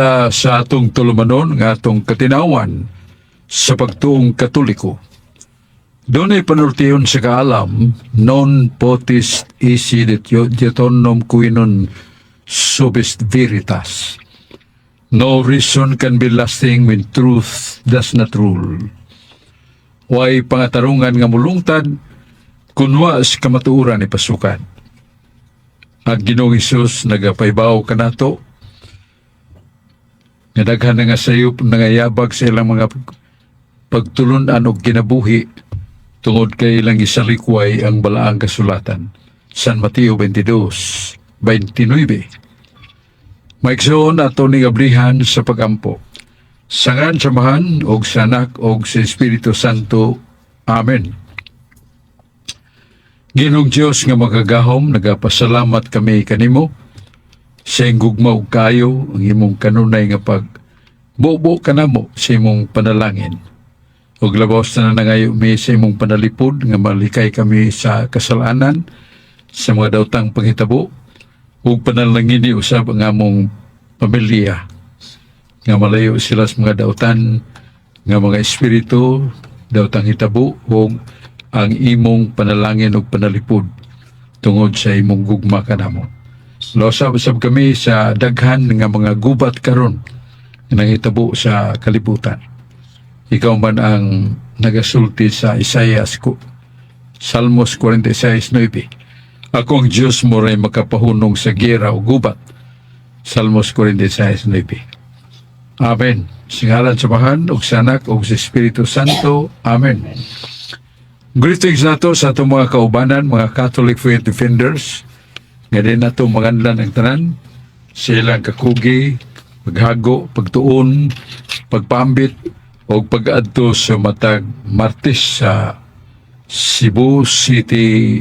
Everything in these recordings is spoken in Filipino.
ta sa atong tulumanon nga atong katinawan sa pagtuong Katoliko. Doon ay panultiyon sa kaalam, non potis isi diatonum quinon subist veritas. No reason can be lasting when truth does not rule. Way pangatarungan nga mulungtad, kunwa sa kamatuuran ni pasukan. Ang Ginoong Hesus nagapaybaw kanato, nga daghan na nga sayop nangayabag sa ilang mga pagtulunan o ginabuhi tungod kay ilang isalikway ang balaang kasulatan. San Mateo 22:29. Maigsoon ato ni gablihan sa pagampo. Sangan samahan og sa Anak og sa Espiritu Santo. Amen. Ginoong Diyos nga magagahom, nagapasalamat kami kanimo sa gugma og kayo ang imong kanunay nga pagbubo kanamo sa imong panalangin. Ug labos na nangayo mi sa imong panalipod nga malikay kami sa kasalanan sa mga daotang panghitabo ug panalangin ni usab ang among pamilya nga malayo sila sa mga daotan nga mga espiritu daotang hitabo ug ang imong panalangin ug panalipod tungod sa imong gugma kanamo. Losab-usab kami sa daghan nga mga gubat karon nga nahitabo sa kalibutan. Ikaw man ang nagasulti sa Isaias, Salmos 46:9. Ako ang Diyos mo ray makapahunong sa gera o gubat. Salmos 46:9. Amen. Singalan samahan og sa Anak og sa Espiritu Santo. Amen. Greetings nato sa atong mga kaubanan, mga Catholic Faith Defenders. Nga din nato maganlan ang tanan. Silang kakugi, paghago, pagtuon, pagpambit, o pag-adto sa matag Martes sa Cebu City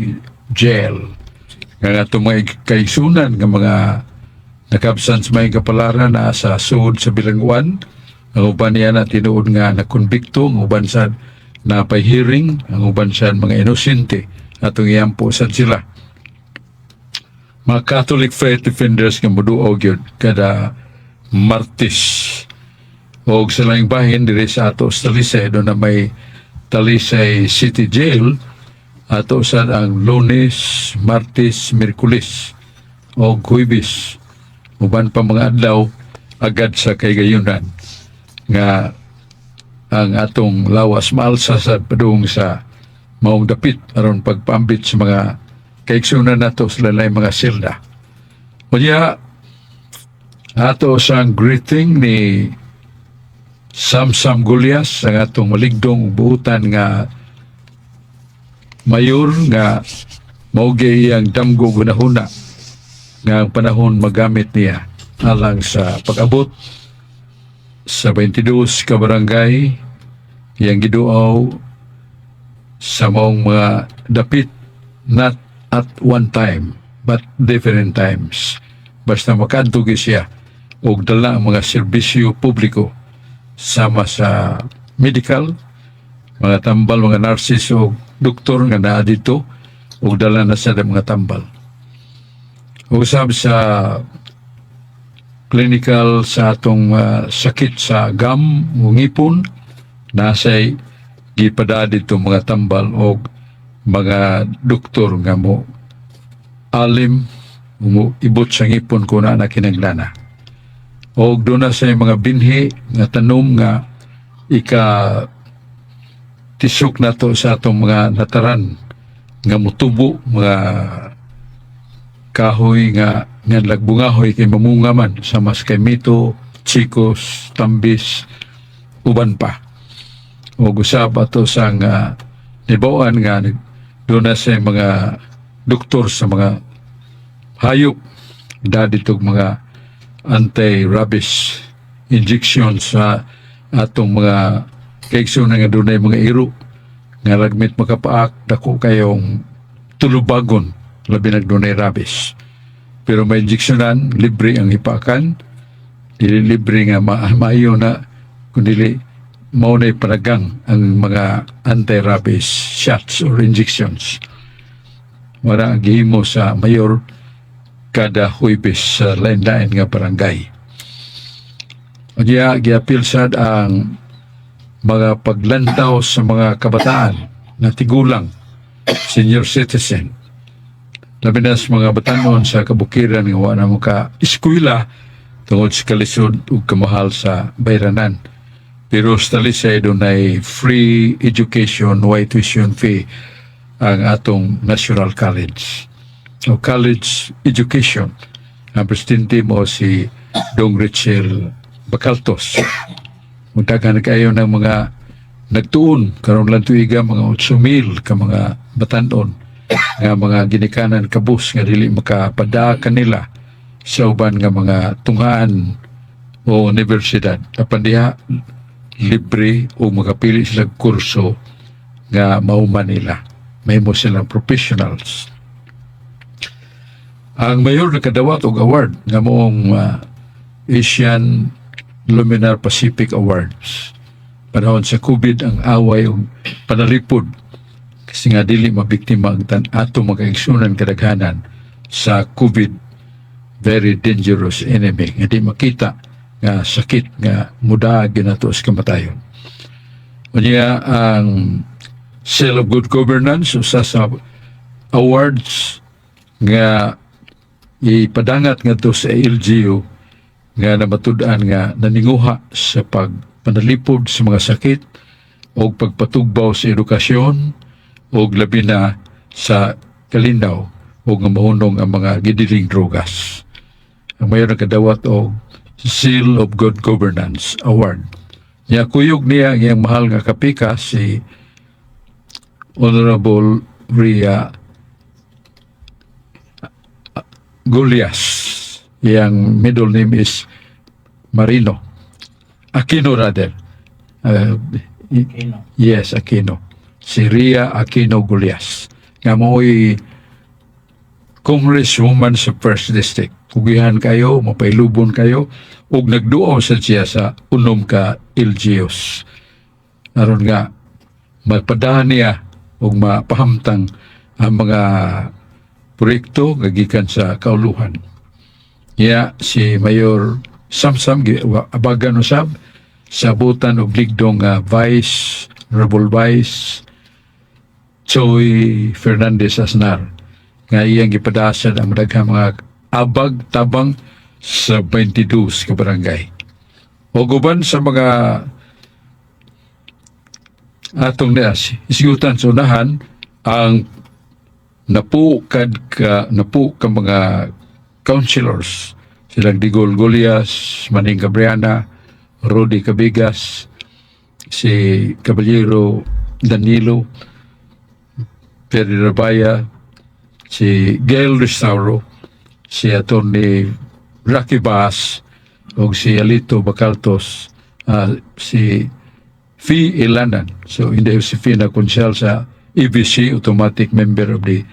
Jail. Nga itong mga kaisunan ng mga nakabsan sa may kapalaran na sa suod sa bilangguan. Ang uban niya na tinuod nga nakonbikto, ang uban sa napay-hearing, ang uban sa mga inosente. Atong iyampo sa sila. Mga Catholic Faith Defenders nga muduog yun kada Martes. O sa laing bahin diri sa ato sa Talisay, doon na may Talisay City Jail, ato sa ang Lunes, Martes, Miyerkules o Huwebes. Uban pa mga adlaw agad sa kaygayunan nga ang atong lawas maalsa sa padung sa maong dapit aron pagpambit sa mga kaigsunan nato sa lalay mga silda. Kanya ato sang greeting ni Samsam Gulyas, ang atong maligdong buutan nga mayor nga maugay ang damgo gunahuna nga ang panahon magamit niya alang sa pag-abot sa 22 ka barangay yang giduaw sa maong mga dapit, not at one time but different times. Basta makadtugi siya og dala ang mga serbisyo publiko sama sa medical, mga tambal, mga nurses o doktor nga naa dito o dala na sa mga tambal. Usab sa clinical sa atong sakit sa gam o ngipon, nasa'y gipada dito mga tambal o mga doktor nga mo alim mo ibot sa ngipon kung na kinanglana. O doon na sa mga binhi nga tanom nga tisok na to sa atong mga nataran nga mutubo, mga kahoy nga lagbungahoy kay mamunga man sa mas kay mito, chikos, tambis, uban pa. O gusab ato sa nibawaan nga doon na sa mga doktor sa mga hayop daditog mga anti-rabies injection sa atong mga kaigsunan nga dunay mga iro nga lagmit makapaak dako kayong tulubagon labi nagdunay rabies. Pero may injeksyonan, libre ang hipakan, dili libre nga maayo na kundi maunay paragang ang mga anti-rabies shots or injections. Wala ang gihimo sa mayor kada Huwebes sa lain-lain nga barangay. Giapil sad ang mga paglantaw sa mga kabataan na tigulang, senior citizen, labi na sa mga batanon sa kabukiran nga wala mo ka eskwela tungod sa kalisod ug kamahal sa bayranan. Pero sa talisay doon ay free education, white tuition fee ang atong National College. O college education. Ang presidente mo si Dong Richel Bacaltos. Muntagan kayo ng mga nagtuon, karon lang tuiga mga 8,000 ka mga batanon nga mga ginikanan kabus nga dili makapada kanila sa uban nga mga tunghaan o universidad. Apan diha libre o makapili sila kurso nga mauman nila. May mo silang professionals. Ang mayor na kadawat og award nga moong Asian Luminar Pacific Awards. Panahon sa COVID ang away o panalipod kasi nga dili mabiktima ang ato makaigsunan kadaghanan sa COVID, very dangerous enemy nga di makita nga sakit nga muda ginato sa kamatayon. Unya ang Seal of Good Governance usa sa awards nga ipadangat nga to sa LGU nga namatud-an nga naninguha sa pagpanalipod sa mga sakit o pagpatugbaw sa edukasyon o labi na sa kalinaw o nga mahunong ang mga gidiling drogas. Ang mayor na kadawat o Seal of Good Governance Award. Niya kuyog niya ang iyang mahal nga kapika si Honorable Ria Gulyas. Iyang middle name is Marino. Aquino rather. Aquino. Yes, Aquino. Si Ria Aquino Gulyas. Nga mo'y congresswoman sa 1st District. Pugihan kayo, mapailubon kayo, ug nagduo sa siya sa unom ka LGUs. Aron nga, magpadahan niya ug mapahamtang ang mga proyekto gagikan sa kauluhan. Iya si Mayor Samsam abagan usab sa butan og ligdong Vice Honorable Vice Choi Fernandez Asnar nga iyang gipadasan ang daghang mga abag tabang sa 22 ka barangay. O guban sa mga atong isigutan sa unahan ang napu ka mga councilors, silang Digol Golias, Maning Gabriana, Rudy Cabigas, si Caballero Danilo, Perry Rabaya, si Gail Restauro, si Atty. Rocky Bass, o si Alito Bacaltos, si Fee Ilanan. So, hindi si Fee na konsyal sa EBC, automatic member of the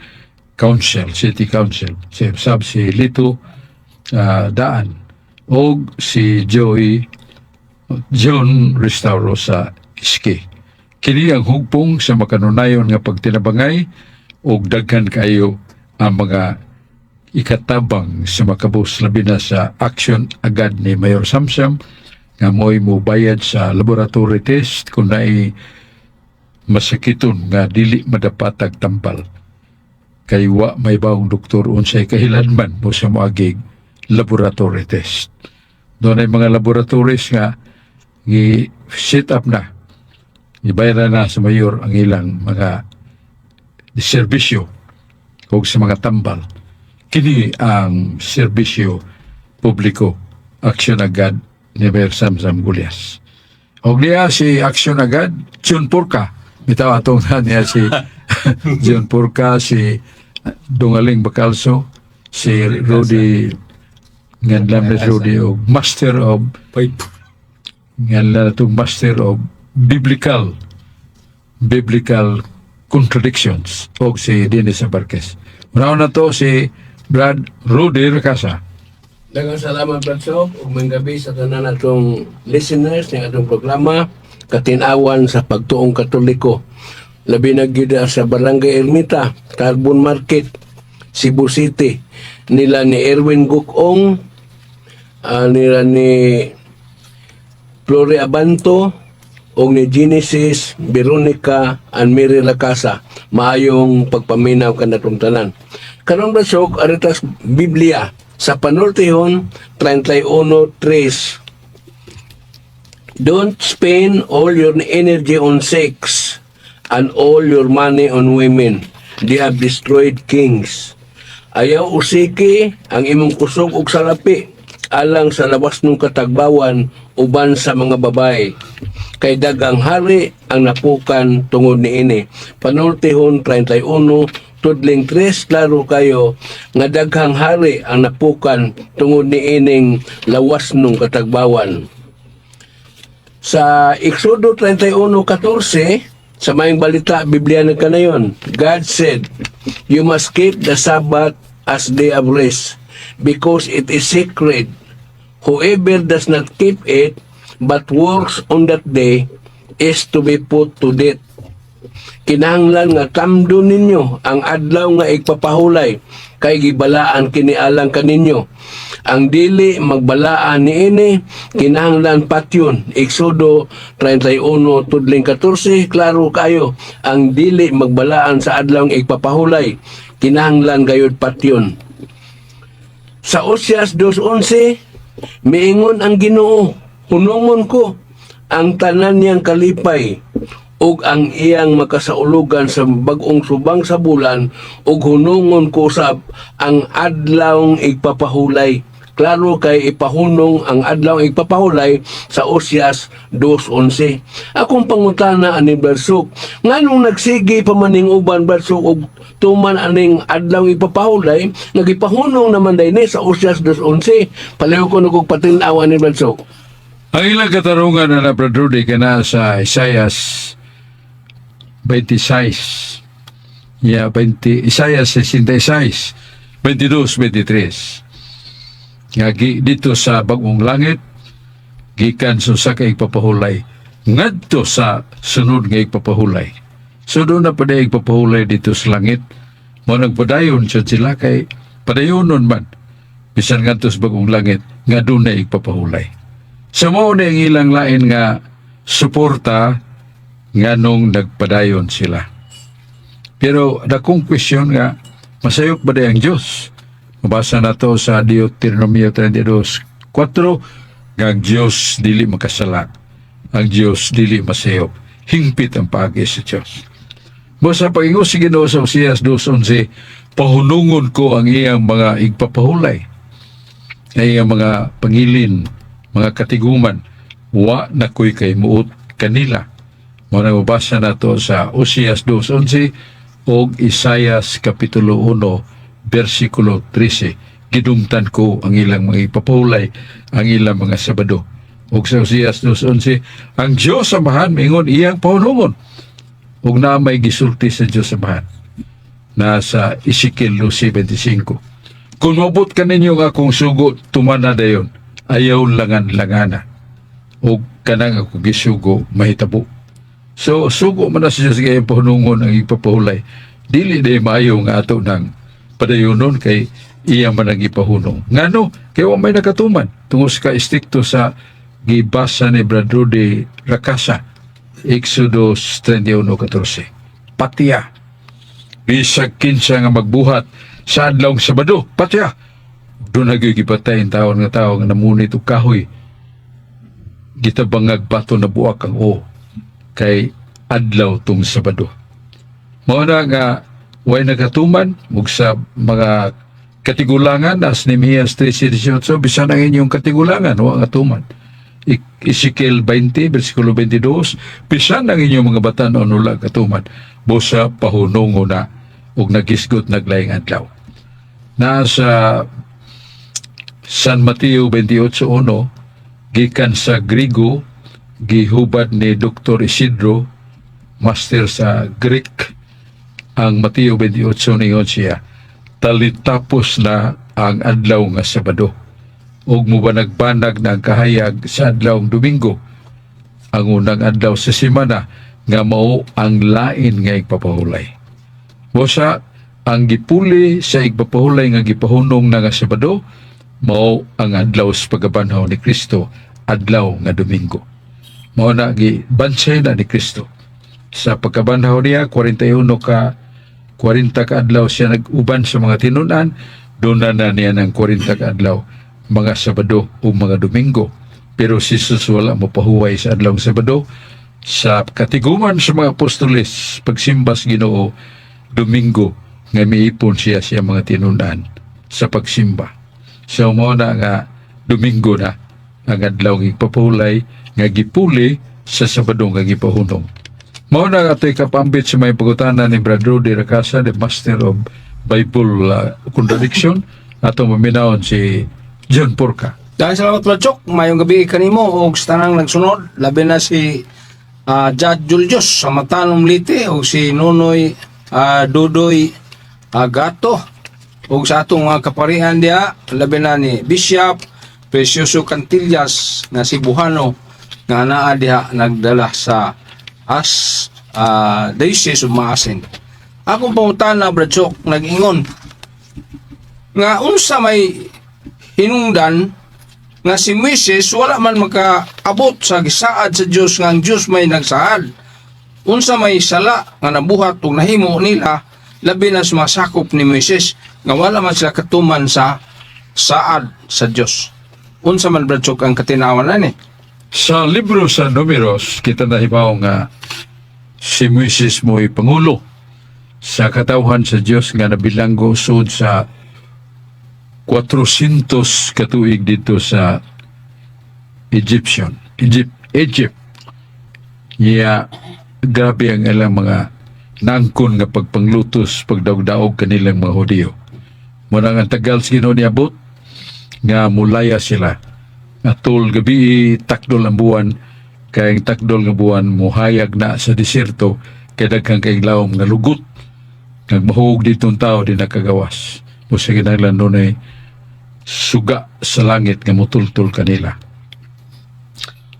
council, city council. Si Lito Daan o si John Restauro sa Iski. Kini ang hugpong sa makanunayon nga pagtinabangay o daghan kayo ang mga ikatabang sa makabus labi na sa action agad ni Mayor Samsam nga mo'y mubayad sa laboratory test kung na'i masakiton nga dili madapatag tambal. Kay wa may baong doktor unsay kahilanman mo sa moagig laboratory test. Doon ay mga laboratories nga i-set up na. Ibayra na sa mayor ang ilang mga serbisyo o sa mga tambal. Kini ang serbisyo publiko aksyon agad ni Mayor Samsam Gulyas. O niya si aksyon agad, John Purka. Bitaw atong niya si John Purka, si Dongaling Bacalso, si Rudy Nganlam Rudy o Master of Nganlam itong Master of Biblical Contradictions o si Dennis Abarquez. Una na to si Brad Rudy Recasa. Daghang salamat, Brad Sob, ug may gabi sa tanan natong listeners ng atong programa Katinawan sa Pagtuong Katoliko. Labi na gyud sa Barangay Ermita, Carbon Market, Cebu City. Nila ni Erwin Gukong, nila ni Floriabanto o ni Genesis, Veronica, and Mary Lacasa. Maayong pagpaminaw ka natong tanan. Karon ba sok, aritas Biblia sa panultihon 31:3. Don't spend all your energy on sex and all your money on women. They have destroyed kings. Ayaw usiki ang imong kusog ug salapi alang sa labas ng katagbawan uban sa mga babae. Kay dagang hari ang napukan tungod niini. Panultihon 31 tudling 3, klaro kayo nga daghang hari ang napukan tungod niining lawas ng katagbawan. Sa Exodo 31:14, sa maing balita, Biblia na kanayon, God said, "You must keep the Sabbath as day of rest, because it is sacred. Whoever does not keep it, but works on that day, is to be put to death." Kinahanglan nga kamdo ninyo ang adlaw nga igpapahulay, kay gibalaan kinialang kaninyo. Ang dili magbalaan niini, kinahanglan patyon. Exodo 31 tudling 14, klaro kayo. Ang dili magbalaan sa adlaw nga igpapahulay, kinahanglan gayud patyon. Sa Oseas 2:11, miingon ang Ginoo, hunungon ko ang tanan niyang kalipay ug ang iyang makasaulugan sa bag-ong subang sa bulan, ug hunungon ko sab ang adlawng igpapahulay. Klaro kay ipahunong ang adlaw igpapahulay sa Oseas 2:11. Akong pangutana ani Bersuk, nganong nagsigi pa maning uban Bersuk og tuman aning adlaw igpapahulay, nagipahunong naman dinhi sa Oseas 2:11. Palayo ko nagog patin-aw ani Bersuk. Ang ilang katarungan na Brother Rudy kana sa Isaias 26. Isaias 66, 22, 23. Nga dito sa bagong langit, gikan sa igpapahulay, ngadto sa sunod nga igpapahulay. So doon na pada igpapahulay dito sa langit, mo nagpadayon siya sila kay padayonon man, bisan ngadto sa bagong langit, nga doon na igpapahulay. So mo na ang ilang lain nga suporta nga nung nagpadayon sila. Pero dakong question nga, masayop ba ang Diyos? Mabasa na to sa Deuteronomio 32:4, nga ang Diyos dili makasala, ang Diyos dili masayop, hingpit ang paagi sa Diyos. Mo sa pag-ingon si Ginoo sa Oseas 2:11, pahunungon ko ang iyang mga igpapahulay, ang iyang mga pangilin, mga katiguman, wa na ko'y kay muot kanila. Mo na mabasa na to sa Oseas 2:11 o Isaias Kapitulo 1, versikulo 13, gidumtan ko ang ilang mga ipapahulay, ang ilang mga Sabado. O sa Oseas 2:11, ang Diyos Amahan mingon iyang pahunungon. O na may gisulti sa Diyos Amahan. Nasa Ezekiel 12:25. Kung mabot ka ninyo nga akong sugo, tumana dayon, ayaw langan-langana. O kanang ako gisugo, mahitabo. So, sugo man na sa Diyos kayang pahunungon ang ipapahulay. Dili day maayo nga ato ng padayonon kay iya man ang ipahunong. Ngano? Kaya may nakatuman. Tungos ka istikto sa gibasa ni Brother de Lacasa, Exodus 31:14. Patya. Bisag kinsa nga magbuhat sa adlawng Sabado. Patya. Doon nagigipatay ang tao nga namunit o kahoy. Gitabangag bato na buwak ang kay adlaw tong Sabado. Mao na nga way nagatuman ug sa mga katigulangan as Nehemias 13:18, bisan ang inyong katigulangan wa atuman. Ezekiel 20 versikulo 22, bisan ang inyong mga batan-on wala katuman, busa pahunongo na ug nagisgot naglaing adlaw. Nasa San Mateo 28:1, gikan sa Grigo, gihubad ni Dr. Isidro, master sa Greek, ang Mateo 28 ningon siya, talitapos na ang adlaw nga Sabado, ug mubanag-banag na ang kahayag sa adlawng Domingo, ang unang adlaw sa semana nga mao ang lain nga igpapahulay. Busa ang gipuli sa igpapahulay nga gipahunong na nga Sabado, mao ang adlaw sa pagabanhaw ni Kristo, adlaw nga Domingo. mao na gibansay na ni Kristo. Sa pagkabanhaw niya 41 ka 40 ka adlaw siya nag-uban sa mga tinunan, doon na niya ng 40 ka adlaw mga Sabado o mga Domingo. Pero si Jesus wala mapahuway sa adlaw Sabado. Sa katiguman sa mga apostoles, pagsimbas Ginoo Domingo, nga miipon siya mga tinunan sa pagsimba. So mo na nga Domingo na ang adlaw gipapulay nga gipuli sa Sabado nga gipahunong. Mao na ato'y kapambit sa may pagutanan ni Brad Rudy Racasa, the Master of Bible Contradiction, atong maminahon si John Porca. Dahil salamat Brad-Chok, mayong gabi kanimo o sa tanang nagsunod, labi na si Judge Julius sa Matanong Lite o si Nonoy Dudoy Gato o sa atong mga kaparihan dia, labi na ni Bishop Precioso Cantillas na Cebuano nga naa diha nagdala sa Diocese of Maasin. Akong pangutana Brad-Chok, nag-ingon nga unsa may hinungdan nga si Moises wala man makaabot sa gisaad sa Dios nga ang Dios may nagsaad. Unsa may sala nga nabuhat ug nahimo nila labi na sa masakop ni Moises nga wala man sila katuman sa saad sa Dios. Unsa man Brad-Chok ang katinawan ani? Sa libro sa Numeros, kita nahibaw nga si Moises mo'y pangulo sa katawhan sa Diyos nga nabilanggo sud sa 400 katuig dito sa Egypt. Niya, grabe ang ilang mga nangkon nga pagpanglutos, pagdaog-daog kanilang mga Hudiyo. Muna nga tagal sa Ginoo niabot, nga mulaya sila. Atol gabi takdol ang buwan, kaya ang takdol nga buwan muhayag na sa desierto, kaya daghang kaiglaom nga lugot, nagmahug ditong tao di nakagawas. O sa ginaglan doon ay suga sa langit nga mutultul kanila.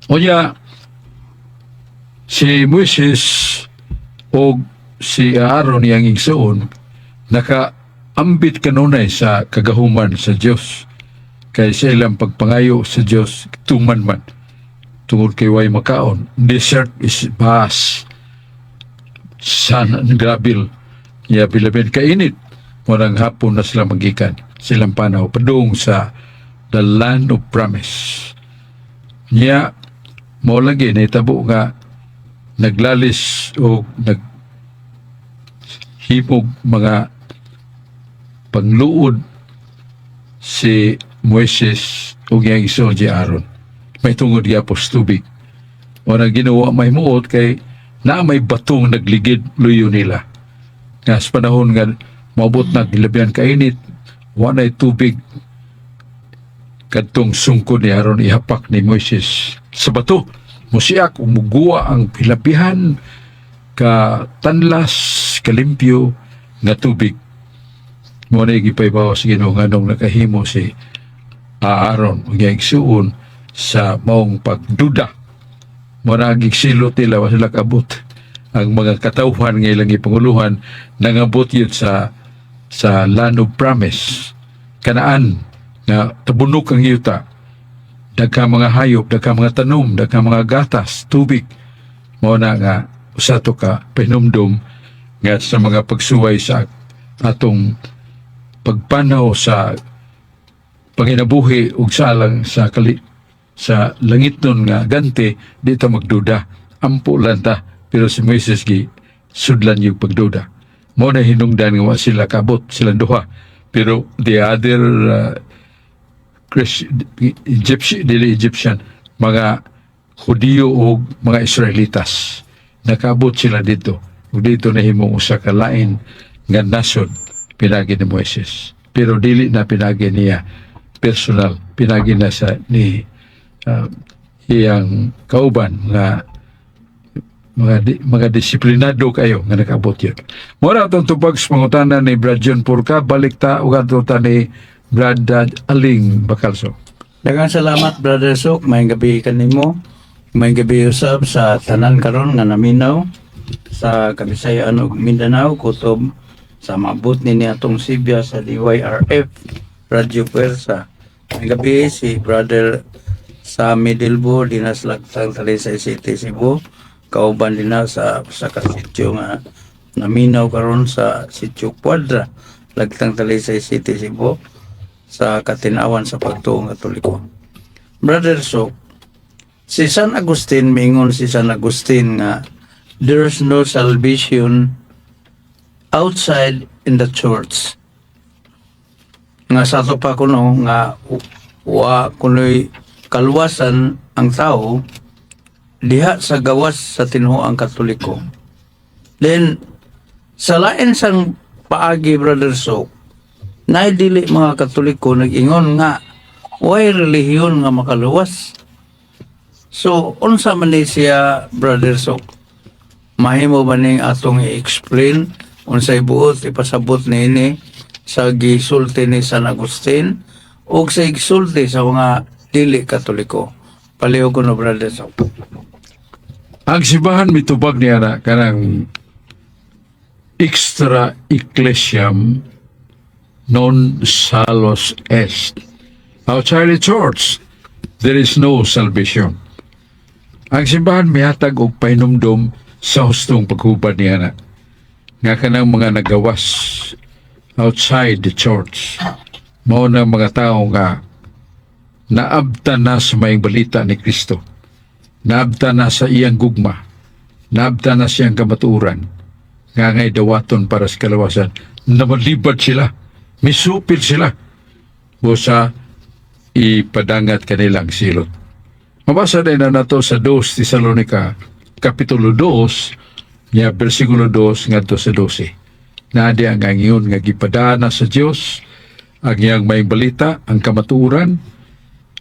O niya, si Moises o si Aaron yang igsoon, nakaambit kanunay sa kagahuman sa Diyos. Kaya sa ilang pagpangayo sa Diyos, tuman man. Tungod kay way makaon. Desert is vast. Sun and grabil. Niya bilabin kainit. Morang hapon na sila magikan. Silang panaw. Padung sa the land of promise. Niya, mo lagi, naitabo nga naglalis o naghimog mga pangluod si Moises o nga iso di Aaron. May tungod yapos tubig. O na ginawa may muot kay na may batong nagligid luyo nila. Nga sa panahon nga maabot na gilabihan kainit, wanay tubig kadtong sungkod ni Aaron ihapak ni Moises sa bato. Musiak umuguwa ang pilapihan ka tanlas, kalimpyo nga tubig. Mo na gipaybawa sa Ginoo nganong nakahimo si Aaron ug igsuon sa maong pagduda. Mo na gigsilot nila wa sila kabot ang mga katawhan nga ilang ipanguluhan nangabot yun sa land of promise, Kanaan na tabunok ang yuta, daghang mga hayop, daghang mga tanom, daghang mga gatas, tubig. Mo na nga usato ka pinumdum nga sa mga pagsuway sa atong pagpanaw sa panginabuhi ug salang sa sa langit nun nga ganti di ta magduda, ampo lang ta. Pero si Moises gi sudlan yung pagduda. Mo na hinungdan nga wa sila kabot, silang duha. Pero the other Egyptian, mga Hudiyo o mga Israelitas, nakabot sila dito. Ug dito na himong usa ka lain nga nasod pinagi ni Moises. Pero dili na pinagi niya personal, pinagi na sa ni iyang kauban nga mga disiplinado kayo nga nakabot yun. Muna itong tupag sa pangutanan ni Brad John Porca, balik ta o ta ni Brad Aling Bacalso. Daghang salamat Brother Sok, may gabi kanimo. May gabi usab sa tanan karon nga naminaw sa Kabisayaan ug Mindanao kutob sa maabot ni atong Sibya sa DYRF Radio Puersa. May gabi si Brother sa Midilbo dinas Lagtang Talisay City, Cebu. Kauban din na sa kasityo nga naminaw karon sa sitio Cuadra, Lagtang Talisay City, Cebu, sa katinawan sa pagtuong Katoliko. Brother Sok, si San Agustin, mingon si San Agustin nga there's no salvation outside in the church. Nga sa to pa kuno nga wa kuno'y kalwasan ang tao diha sa gawas sa tinuoang Katoliko. Then sa lain sang paagi, Brother Sok, naidili mga Katoliko nag-ingon nga way relihiyon nga makaluwas. So unsa man ni siya, Brother Sok? Mahimo ba ning atong i-explain unsay buot ipasabot niini sa gisulti ni San Agustin o sa gisulti sa mga dili Katoliko? Palihog ko no, Brother Sok. Ang simbahan mitubag niya na kanang extra ecclesiam non salus est. Outside the church, there is no salvation. Ang simbahan mihatag og pahinumdom sa hustong paghubad niya na nga kanang mga nagawas outside the church. Mao na mga tao nga naabtan na sa mayang balita ni Kristo. Naabtan na sa iyang gugma. Naabtan na siyang kamatuuran. Nga ngay dawaton para sa kalawasan. Namalibad sila. Misupil sila. O sa ipadangat kanilang silot. Mabasa din na nato sa 2 Tesalonica, Kapitulo 2, niya versikulo 2 ngadto sa 12. Nadi ang ingon nga gipadana sa Dios ang iyang may balita, ang kamaturan,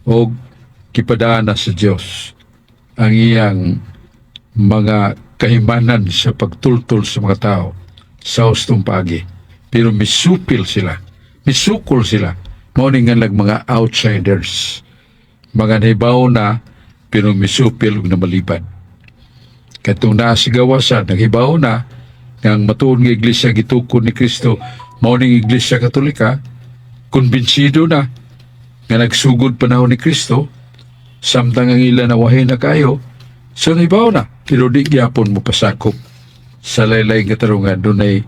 o gipadana sa Dios ang iyang mga kahimanan sa pagtultol sa mga tao sa hustong paagi. Pero misupil sila, misukol sila. Mao nga lang mga outsiders. Mga nahibaw na, pero misupil ug namalibad. Katong nasigawasan, naghibaw na, nga ang matuon nga iglesia gitukod ni Kristo, mao ning iglesia Katolika, konbinsido na, nga nagsugod panahon ni Kristo, samtang ang ilan na wahin na kayo, so nahibaw na, pero di gyapon mo pasakop sa laylay nga tarungan, doon ay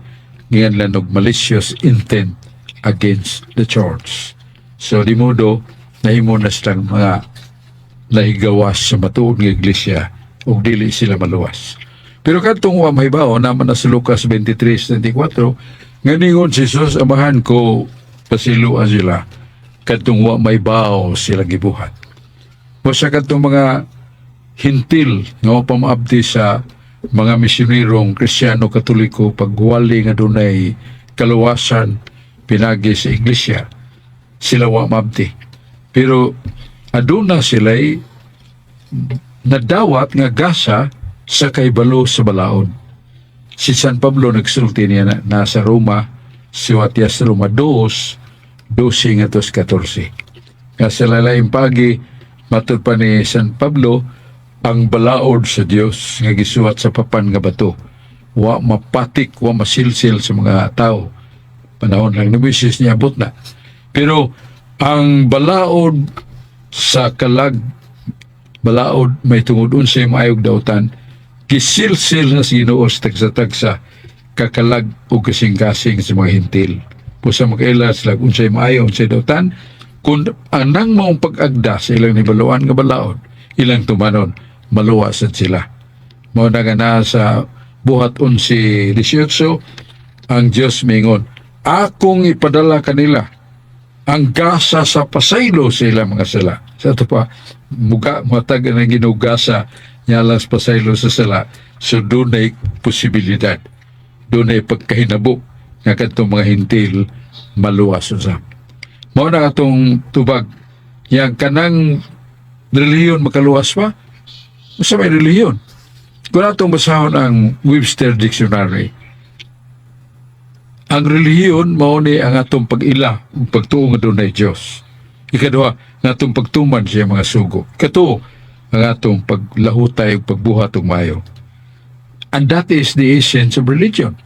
ngiyanlan og malicious intent against the church. So di modo, nahimo na silang mga nahigawas sa matuon nga iglesia ug dili sila maluwas. Pero kadtong wa mahibaw naman na sa Lucas 23:24 nga ningon si Jesus, amahan ko pasiluan sila kadtong wa mahibaw sila gibuhat. O sa kadtong mga hintil nga pamaabdi sa mga misyonерong Kristiyano Katoliko pagwali nga dunay kaluwasan pinagi sa iglesia, sila wa maabdi. Pero aduna sila'y nadawat nga gasa sa kaibalo sa balaod. Si San Pablo nagsulti niya na nasa Roma, si Watias Roma 2:12-14. Nga sa lalayong pagi, matod pa ni San Pablo, ang balaod sa Dios nga gisuwat sa papan nga bato, wa mapatik, wa masilsil sa mga tao. Panahon lang ni Moises niya abot na. Pero ang balaod sa kalag, balaod may tungod unsay maayog dautan, gisilsil na sinuos tagsa-tagsa kakalag o kasing-kasing sa mga hintil. Pusa makaila sila unsay maayo, unsay dautan, kung anang maong pag-agda sa ilang nibaluan nga balaod, ilang tumanon, maluwasan sila. Mao na nga na sa buhat 11:18, ang Diyos mingon, akong ipadala kanila ang gasa sa pasaylo sa ilang mga sala. Sa ito pa, matag na ginugasa niya lang sa pasaylo sa sala. So doon ay posibilidad. Doon ay pagkahinabo nga katong mga hintil maluwas sa. Mao na atong tubag. Yang kanang relihiyon makaluwas pa? Masa may relihiyon? Kung atong basahon ang Webster Dictionary, ang relihiyon mao ni ang atong pag-ila, pagtuo nga dunay Dios. Ikaduha, nga atong pagtuman siya mga sugo. Ikato, ang atong paglahutay ug pagbuhat og maayo. And that is the essence of religion.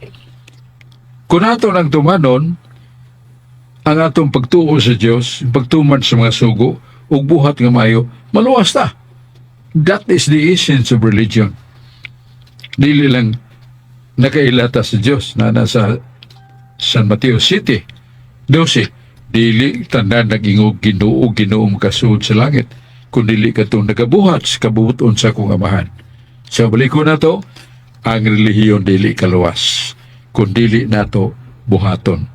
Kung ato nang tumanon, ang atong pagtuo sa Dios, pagtuman sa mga sugo, o ug buhat nga maayo, maluwas ta. That is the essence of religion. Dili lang nakailata sa Diyos na nasa San Mateo City 12, dili tanan nag-ingog Ginoo makasud sa langit, kung dili katong nagabuhat sa kabubuton sa akong amahan. So balik ko na to, ang relihiyon dili kaluwas, kung dili nato buhaton.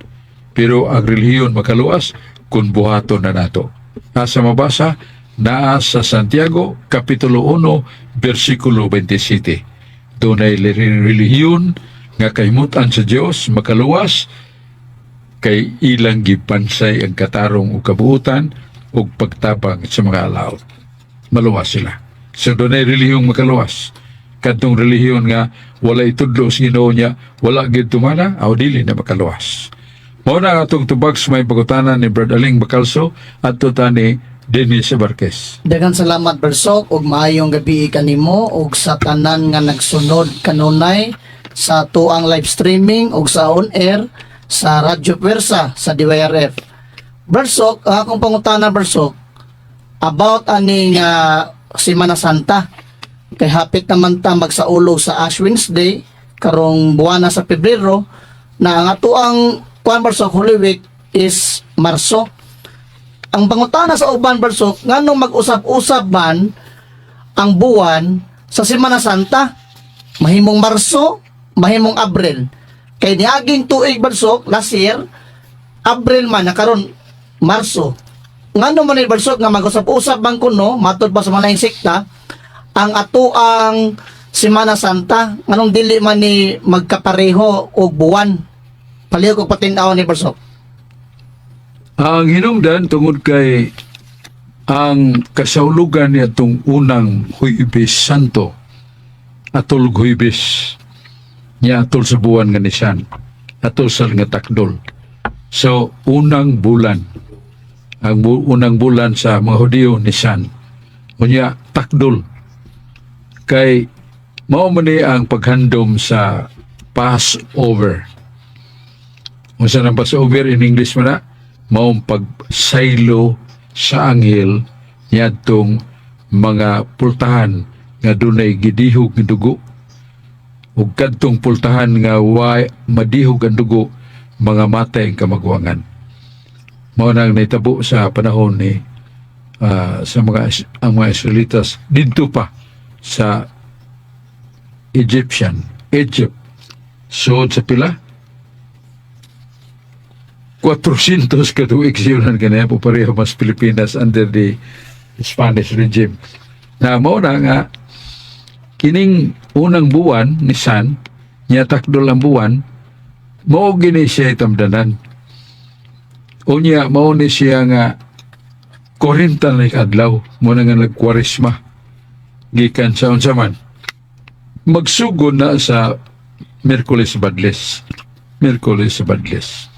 Pero ang relihiyon makaluwas kung buhaton na nato. Asa mabasa naa sa Santiago Kapitulo 1 versikulo 27. Doon ay relihiyon nga kahimutan sa Dios makaluwas kay ilang gipansay ang katarong o kabuutan o pagtabang sa mga alaw. Maluwas sila. So doon ay relihiyong makaluwas. Kadtong relihiyon nga wala itudlo sa Ginoo niya, wala gid tumana aw dili na makaluwas. Mao na atong tubag sa may pagutanan ni Brad Aling Bacalso at ni Dennis Barquez. Daghang salamat Bersok ug maayong gabi kanimo ug sa tanan nga nagsunod kanunay sa tuang live streaming ug sa on air sa Radyo Pwersa sa DYRF. Bersok, ang akong pangutana Bersok about aning Semana Santa. Kay hapit naman ta magsaulog sa Ash Wednesday karong buwan na sa Pebrero na ang atuang kuan Bersok Holy Week is Marso. Ang pangutana sa uban Bersok nganong mag-usap-usap man ang buwan sa Semana Santa, mahimong Marso, mahimong Abril. Kay niaging tuig Bersok last year Abril man na karon Marso. Ngano man ni Bersok nga mag-usap-usap bang kuno matud pa sa mga insekta ang ato ang Semana Santa nganong dili man ni magkapareho og buwan. Palihog og patin-aw ni Bersok. Ang hinungdan tungod kay ang kasaulugan niya itong unang Huibis Santo, atol Huibis, niya atol sa buwan nga Nisan, atol sa nga takdol. So, unang bulan, ang unang bulan sa mga Hudiyo, Nisan, unya takdol. Kay, mao man ni ang paghandom sa Passover. Unsa ang Passover in English man na? Maong pagsaylo sa anghel niyadtong mga pultahan nga dunay gidihog nga dugo ug kadtong pultahan nga way madihog ang dugo mga matay ang kamagwangan. Mao nang naitabo sa panahon ni sa ang mga Israelitas didto pa sa Egypt. So sa pila 400 katuig siyunan kanaya po pareho mas Pilipinas under the Spanish regime. Na mao na nga kining unang buwan ni San niya takdol ang buwan mao gini siya itamdanan. Unya mao ni siya nga 40 na adlaw mo na nga nagkwaresma gikan sa unsa man magsugod na sa Miyerkules Badles.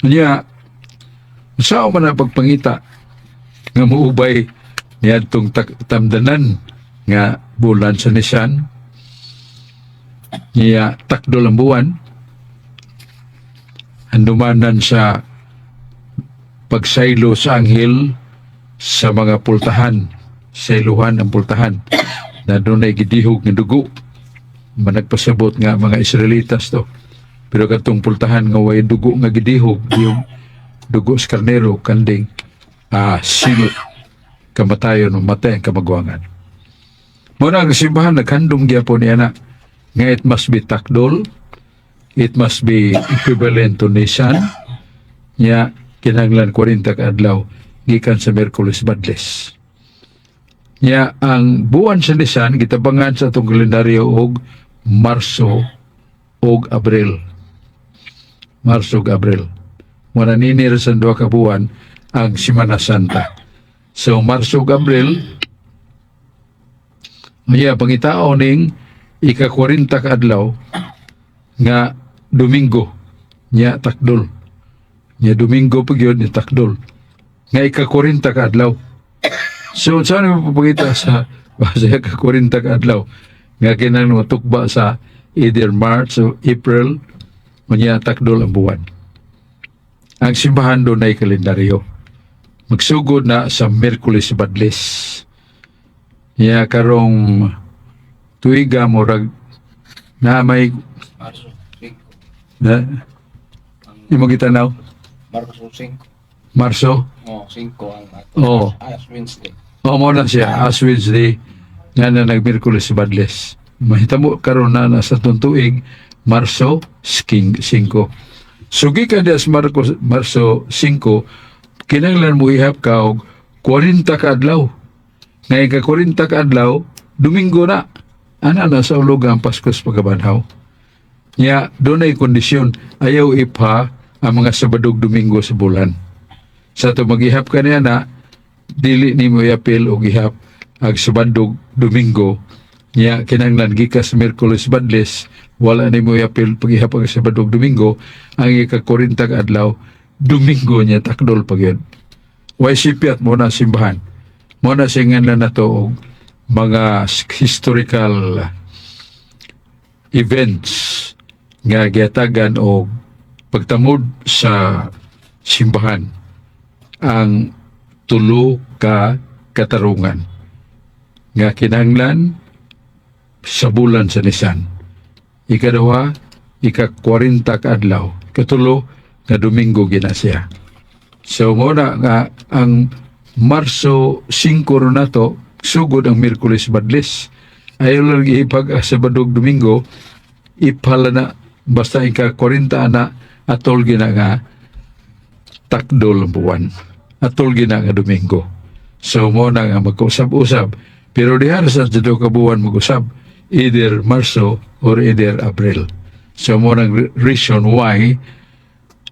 Unya, saan man ang pagpangita nga muubay niya itong tamdanan nga bulan sa Nisan, niya takdol ang buwan, handumanan sa pagsaylo sa anghel sa mga pultahan, sayluhan ang pultahan, na doon ay gidihog ng dugo, managpasabot nga mga Israelitas to. Pero katong pultahan nga way dugo nga gidihog, yung dugo sa karnero, kanding, silo, kamatayon, matay ang kamagwangan. Muna ang simbahan, naghandom gyapon niya na, nga it must be takdol, it must be equivalent to Nisan, niya kinahanglan 40 ka adlaw, gikan sa Miyerkules Badles. Niya, ang buwan sa Nisan, gitabangan sa itong kalendaryo og Marso og Abril. Marso ug Abril. Muna ninir sa 2 ka buwan ang Semana Santa. So, Marso ug Abril, niya pangitao ning ika-40 ka adlaw nga Domingo niya takdol. Niya Domingo pag yun, niya takdol. Nga ika-40 ka adlaw. So, saan mo papagita sa ika-40 ka adlaw? Nga kinang matukba sa either March o April, niya takdol ang buwan. Ang simbahan doon ay kalendaryo. magsugod na sa Miyerkules Badlis. Ya karong tuiga murag na may Marso 5. na imo gitanaw Marso 5. Marso. Oh, 5 ang ato. Oo. As Wednesday. O mo na siya as Wednesday nga na nag-Miyerkules Badlis. Mahitabo karon na sa tuig Marso 5. Sugi ka dias Marso 5 kinahanglan mo ihap ka og 40 ka adlaw. Ngayon ka 40 ka adlaw, Domingo na. Ana na sa ulog ang Paskos pagkabanhaw. Nya doon ay kondisyon ayaw ipha ang mga Sabadog Domingo sa bulan. Sa to maghihap ka niya na dili nimo i-apil og ihap ag Sabadog Domingo. Nya kinahanglan gikas Miyerkules Badlis wala nimo i-apil paghihap ang Sabadog Domingo ang ika-40 ka adlaw Domingo niya takdol pagyud. Way sipiat mo na simbahan. Mo na singan na to og mga historical events nga giatagan og pagtamod sa simbahan ang tulo ka katarungan nga kinahanglan sa bulan sa Nisan. Ikaduha, ika-40 ka adlaw. Ikatulo, nga Domingo ginasya. So muna nga ang Marso 5 ron nato sugod ang Miyerkules Badlis. Ayaw lang ipag sa Sabadog Domingo ipala na basta ika-40 na atol gina nga takdol ang buwan. Atol gina nga Domingo. So muna nga magkausab-usab. Pero diha sa dito ka buwan mag-usab either Marso or either April. So muna reason why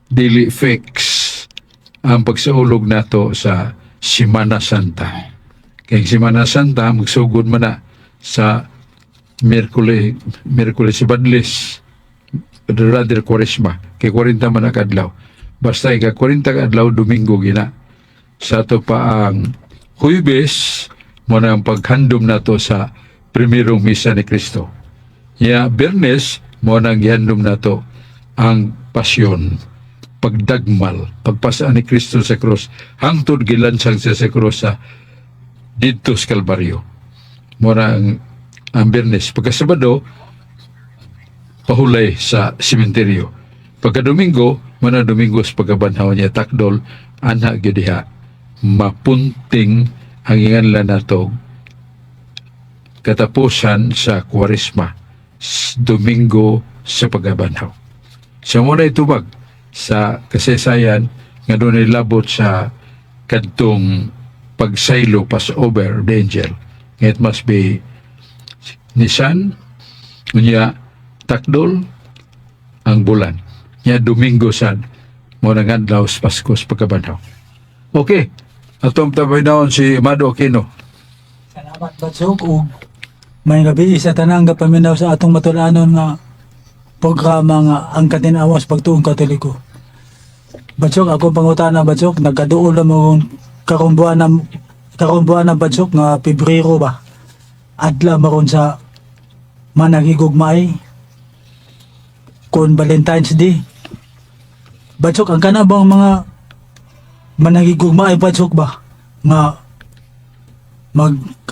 dili fix ang pagsaulog nato sa Semana Santa. Kaya Semana Santa magsugod man na sa Miyerkules Badlis rather Quaresma kay 40 man na kadlaw. Basta ika 40 kadlaw Domingo gina. Sa to pa ang Huwebes mo na ang paghandom nato sa primerong misa ni Kristo. Ya Biyernes mo na ang gihandom nato ang pasyon, pagdagmal, pagpasa ni Kristo sa krus, hangtod gilansang siya sa krus sa dito sa Kalbaryo. Mura ang Biyernes. Pagka Sabado, pahulay sa sementeryo. Pagka Domingo, muna Domingo sa pagkabanhaw niya takdol, anak gyudiha, mapunting ang inganlan nato katapusan sa Quaresma, Domingo sa pagkabanhaw. So muna itubag sa kasaysayan nga doon labot sa kadtong pagsaylo Passover the angel. It must be Nisan, unya takdol ang bulan. Nya Domingo sad mo nang adlaw sa Paskos pagkabanhaw. Okay. Atong tabay naon si Amado Aquino. Salamat Batsok ug may gabi sa tanang gapaminaw sa atong matulanon nga programa nga ang katinawas pagtuong Katoliko. Batsok ako pangutana Batsok nagkaduol mo karumbuan na Batsok nga Pebrero ba. Adla maron sa managigugmay kon Valentine's Day. Batsok ang kana bang mga managigugmay Batsok ba nga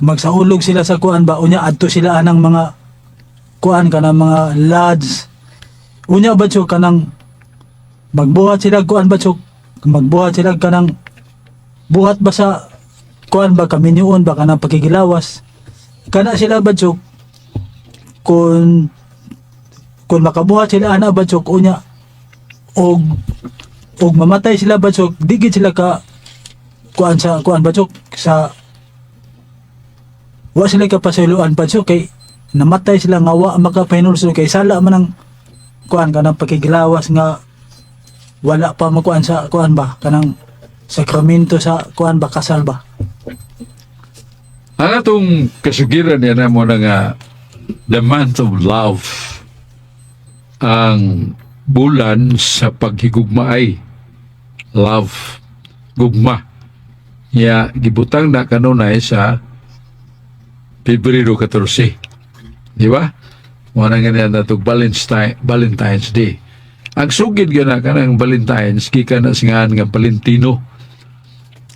magsaulog sila sa kuan ba unya adto sila anang mga kuan kanang mga lads unya Batsok kanang magbuhat sila kuan Batsok magbuhat sila kanang buhat ba sa kuan ba kaminyoon ba kanang pakikilawas kana sila Batsok kung makabuhat sila ana Batsok unya og mamatay sila Batsok digit sila ka kuan Batsok sa wa sila ka pasuluan Batsok kay namatay sila nga wa makapahinulso kay sala man ang kuan kanang pakikilawas nga wala pa makuan sa kuan ba kanang sakramento sa kuan ba kasal ba. Ang atong kasugiran yan na mo na nga the month of love, ang bulan sa paghigugmaay, love, gugma. Ya gibutang na kanunay sa Pebrero 14. Di ba? Muna nga niya natong Valentine's Day. Ang sugid ka na kanang Valentine's, kika na singahan nga Valentino.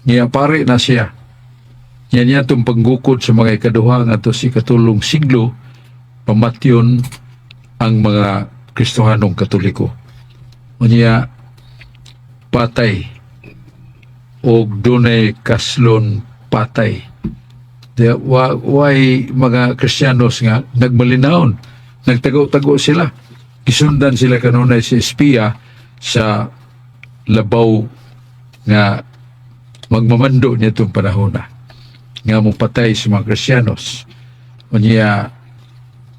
Niya pare na siya. Yan niya itong panggukod sa mga ikaduha nga to si katulong siglo, pamatyon ang mga Kristohanong Katoliko. O niya, patay o dunay kaslon patay. Why mga Kristiyanos nga nagmalinahon, nagtago-tago sila. Gisundan sila kanunay si espiya sa labaw nga magmamando niya itong panahon na nga mo patay sa mga Kristiyanos. O niya,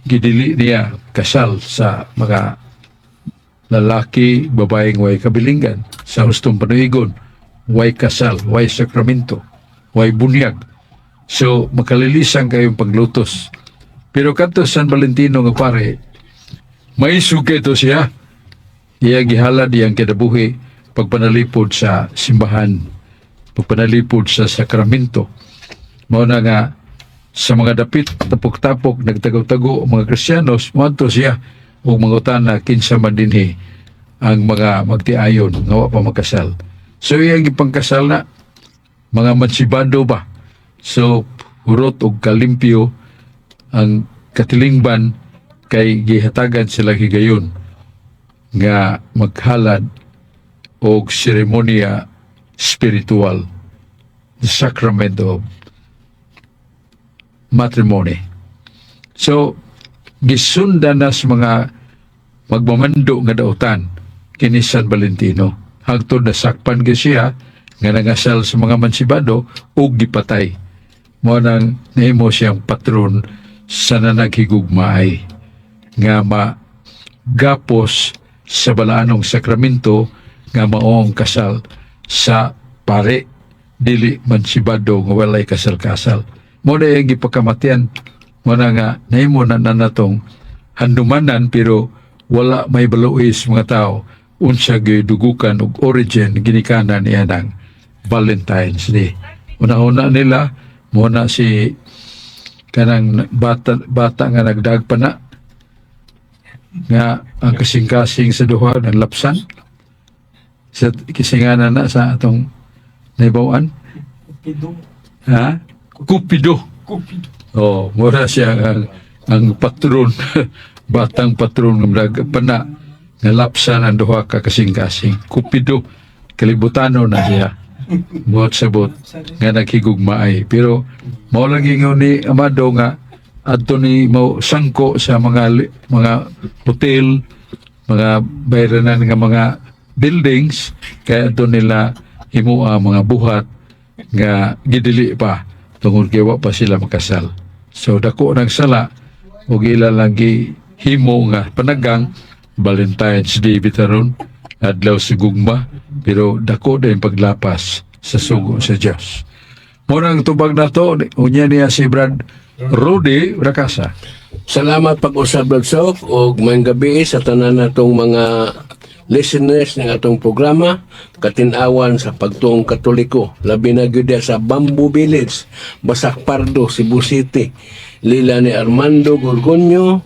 gidili niya kasal sa mga lalaki, babaeng way kabilingan sa hustong panuigon, way kasal, way sakramento, way bunyag. So, makalilisan kayong paglutos. Pero kanto San Valentino nga pare, may suke ito siya. Iya gihalad iyang kinabuhi pagpanalipod sa simbahan, pagpanalipod sa sakramento. Mao na nga sa mga dapit, tapok-tapok, nagtago-tago mga Kristiyanos, muadto siya o mangutana kinsa man dinhi ang mga magtiayon nga wa pa magkasal. So iyang ipangkasal na mga mansibado ba. So hurot og kalimpyo ang katilingban kay gihatagan sila higayon nga maghalad og seremonya spiritual, the sacrament of matrimony. So, gisundan na sa mga magmamando nga dautan kini San Valentino. Hangtod na sakpan ga siya nga nangasal sa mga mansibado o gipatay. Mo nang nahimo siyang patron sa nanaghigugmaay nga magapos sa balaanong sakramento nga maong kasal sa pare dili mansibado nga walay kasal-kasal. Mo na yung ipagkamatian, mo na nga, nahimo na natong handumanan pero wala may baluis mga tao unsa gidugukan og origin ginikanan niya ng Valentine's Day. Una-una nila, mo na si kanang bata nga nagdag pa na nga ang kasing-kasing sa duha ng lapsan sa kisinganan na sa atong naibawan. Ha? Cupido. Oh, mura siya ang patron, batang patron ng pana nga lapsan ang duha ka kasing-kasing. Cupido, kalibutano na siya. Buhat sabot nga naghigugmaay. Pero mao lang ingon ni Amado nga adto ni mao sangko sa mga hotel, mga bayranan nga mga buildings kaya adto nila himua mga buhat nga gidili pa tungod kay wa pa sila makasal. So dako nang sala ug ila lang himo nga panagang Valentine's Day bitaron adlaw sa gugma pero dako din paglapas sa sugo sa Dios. Murang tubag na to unya niya si Brad Rudy Rakasa. Salamat pag-usab Bladsok ug mayong gabi sa tanan natong mga listeners ng atong programa Katinawan sa Pagtuong Katoliko, labi na gyud sa Bamboo Village, Basak Pardo, Cebu City. Lila ni Armando Gorgonio,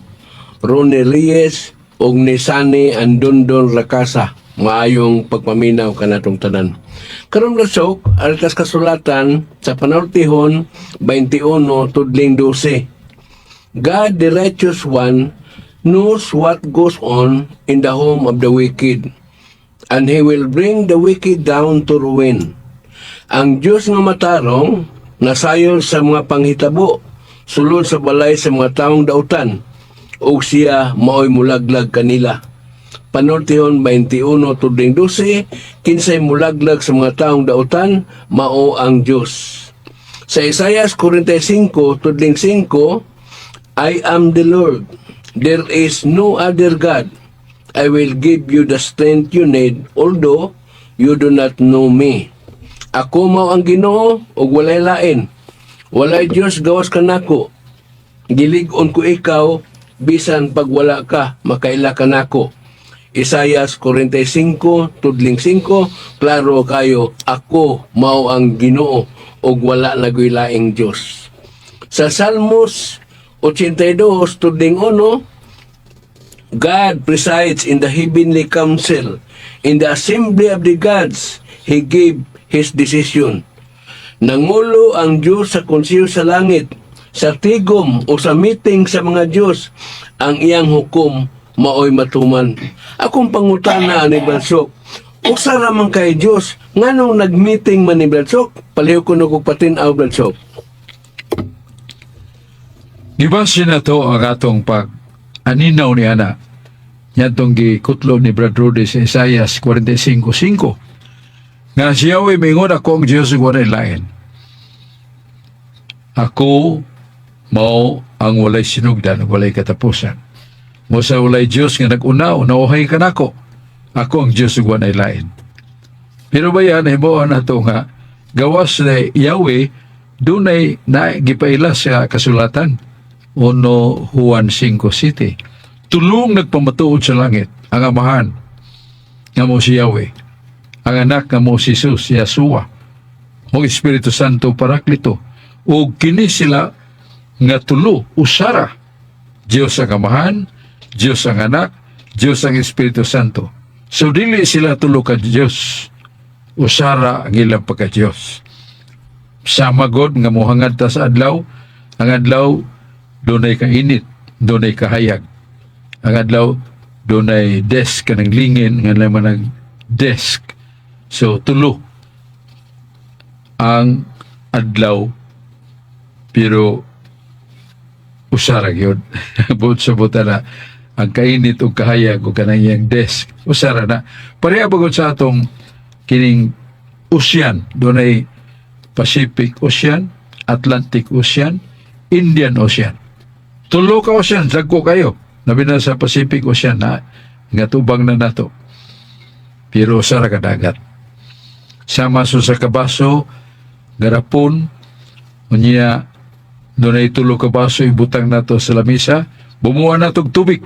Ronnie Reyes ug ni Sani Andondon Rakasa. Maayong pagpaminaw kanatong tanan. Karon Bladsok, alkas kasulatan sa Panultihon 21 tudling 12. God the righteous one knows what goes on in the home of the wicked, and He will bring the wicked down to ruin. Ang Diyos nga matarong, nasayol sa mga panghitabo, sulod sa balay sa mga taong dautan, ug siya maoy mulaglag kanila. Panultihon 21 tudling 12, kinsay mulaglag sa mga taong dautan, mao ang Diyos. Sa Isaias 45 tudling 5, I am the Lord. There is no other God. I will give you the strength you need, although you do not know me. Ako mao ang Ginoo ug walay lain. Walay Dios gawas kanako. Gilig-on ko ikaw bisan pag wala ka makaila kanako. Isaias 45 tudling 5, klaro kayo, ako mao ang Ginoo ug wala nagoy laing Dios. Sa Salmos 82 tudling 1, God presides in the heavenly council. In the assembly of the gods, He gave His decision. Nangulo ang Diyos sa konseyo sa langit, sa tigom o sa meeting sa mga Diyos, ang iyang hukom maoy matuman. Akong pangutana ni Balsok, usa ramang kay Diyos, nganong nag-meeting man ni Balsok? Paliw ko na kong patinaw, Balsok. Gibase na to ang atong pag-aninaw ni Ana. Yan tong gikutlo ni Brad Rudy sa Isaias 45:5. Nga siya ay mingon ako ang Diyos ng walay lain. Ako mao ang walay sinugdan, walay katapusan. Mo sa walay Diyos nga nag-unaw, nauhay ka nako. Ako ang Diyos ng walay lain. Pero ba yan, himuan na to nga, gawas na Yahweh, dunay na gipaila sa kasulatan. 1 Juan 5:7. Tulong nagpamatuod sa langit ang amahan nga mo si Yahweh, ang anak nga mo si Jesus, Yahshua, o Espiritu Santo Paraklito, o kini sila nga tulo, usara, Diyos ang amahan, Diyos ang anak, Diyos ang Espiritu Santo. So dili sila tulo ka Diyos, usara ang ilang pagka-Diyos. Sama God nga mohangad ta sa adlaw, ang adlaw dunay kainit, dunay kahayag. Ang adlaw dunay desk kanang lingin nga naman ang desk. So tulo ang adlaw pero usara gyud. Buot sa buta na ang kainit ug kahayag ug kanang iyang desk usara na. Pareha bagod sa atong kining ocean, dunay Pacific Ocean, Atlantic Ocean, Indian Ocean. Tulo ka ocean, dagko kayo. Labi na sa Pacific Ocean na nga tubang na nato. Pero usara ka dagat. Sama sa kabaso, garapon, unya dunay tulo ka baso ibutang nato sa lamisa, bumuha na tog tubig.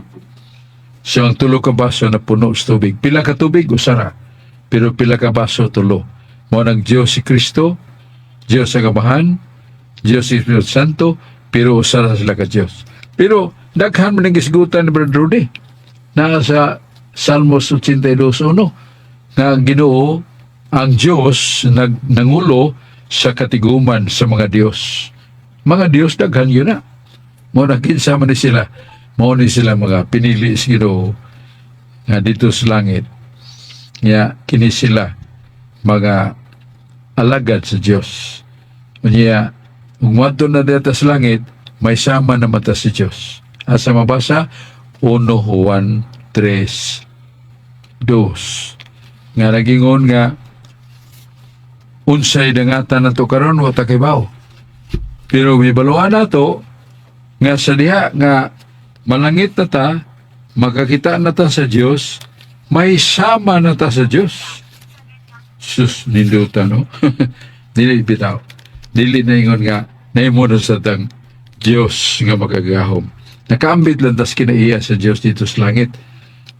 So ang tulo ka baso na puno sa tubig. Pila ka tubig usara, pero pila ka baso tulo. Mao nang Dios si Kristo, Dios ang amahan, Dios si Espiritu Santo, pero usara sila ka Dios. Pero daghan man ang gisgutan ni Brother Rudy na sa Salmos 82:1 nga Ginoo ang Dios nangulo sa katiguman sa mga Dios. Mga Dios daghan yun na. Mo na kinsa man ni sila. Mao ni sila mga pinili sa Ginoo nga dito sa langit. Nga kini sila mga alagad sa Dios. Unya ug na dito sa langit, may sama na mata si Diyos. Asa mabasa? 1 Juan 3:2. Nga nagingon nga, unsay dangatan nato karon wa ta kibaw. Pero may baluan nato, nga sa diha, nga malangit na ta, makakita na ta sa Diyos, may sama na ta sa Diyos. Sus, ninduta, no? Dili bitaw. Dili na ingon nga, naimo na sa tang Diyos nga magagahom. Nakaambit lang tas kinaiya sa Diyos dito sa langit.